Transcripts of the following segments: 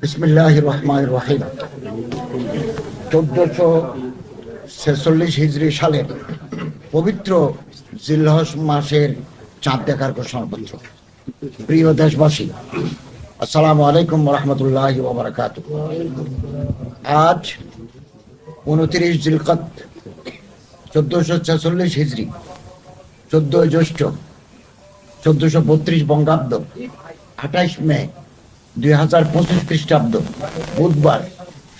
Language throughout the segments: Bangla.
বিসমিল্লাহির রহমানির রহিম। 1446 হিজরি সালের পবিত্র জিলহজ মাসের চাঁদ দেখার ঘোষণাপত্র। প্রিয় দেশবাসী, আসসালামু আলাইকুম রহমতুল্লাহি ওয়া বারাকাতুহু। আজ 29 জিলকদ 1446 হিজরি, 14 জ্যৈষ্ঠ 1432 বঙ্গাব্দ, 28 মে 2025 খ্রিস্টাব্দ বুধবার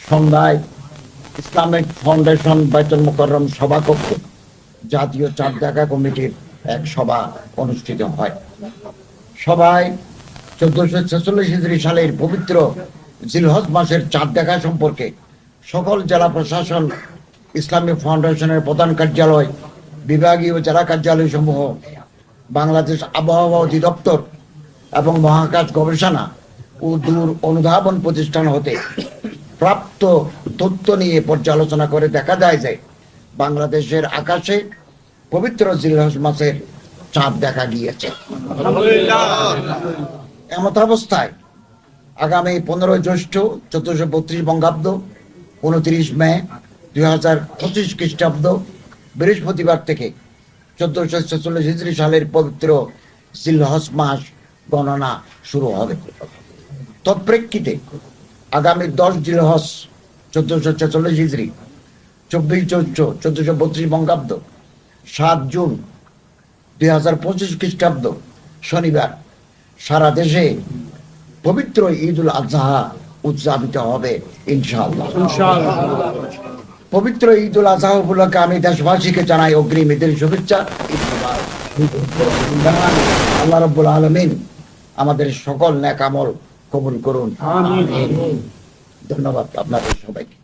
সন্ধ্যায় ইসলামিক ফাউন্ডেশন বাইতুল মুকাররম সভাকক্ষে জাতীয় চাঁদ দেখা কমিটির এক সভা অনুষ্ঠিত হয়। সভায় 1446 হিজরি সালের পবিত্র জিলহজ মাসের চাঁদ দেখা সম্পর্কে সকল জেলা প্রশাসন, ইসলামিক ফাউন্ডেশনের প্রধান কার্যালয়, বিভাগীয় জেলা কার্যালয় সমূহ, বাংলাদেশ আবহাওয়া অধিদপ্তর এবং মহাকাশ গবেষণা ও দূর অনুধাবন প্রতিষ্ঠান হতে প্রাপ্ত তথ্য নিয়ে পর্যালোচনা করে দেখা যায় যে বাংলাদেশের আকাশে পবিত্র জিলহজ মাসের চাঁদ দেখা গিয়েছে। এমতাবস্থায় আগামী 15 জ্যৈষ্ঠ 1432 বঙ্গাব্দ, 29 মে 2025 খ্রিস্টাব্দ বৃহস্পতিবার থেকে 1446 হিজরি সালের পবিত্র জিলহজ মাস গণনা শুরু হবে। তৎপ্রেক্ষিতে আগামী 10 জিলহজ 1446 হিজরি, 24 জ্যৈষ্ঠ 1432 বঙ্গাব্দ, 7 জুন 2025 খ্রিস্টাব্দ শনিবার সারা দেশে পবিত্র ঈদ উল আজহা উদযাপিত হবে ইনশাআল্লাহ। পবিত্র ঈদ উল আজহা উপলক্ষে আমি দেশবাসীকে জানাই অগ্রিম ঈদের শুভেচ্ছা। আল্লাহ রাব্বুল আলামিন আমাদের সকল নেক আমল কবুল করুন। ধন্যবাদ আপনাদের সবাইকে।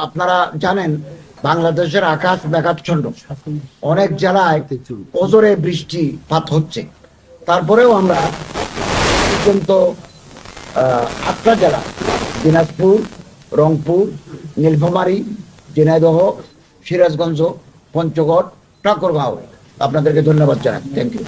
আপনারা জানেন বাংলাদেশের আকাশ মেঘাচ্ছন্ন, অনেক জেলায় অজরে বৃষ্টিপাত হচ্ছে। তারপরেও আমরা পর্যন্ত 8টা জেলা, দিনাজপুর, রংপুর, নীলফামারী, ঝিনাইদহ, সিরাজগঞ্জ, পঞ্চগড়, ঠাকুরগাঁও, আপনাদেরকে ধন্যবাদ জানাই। Thank you.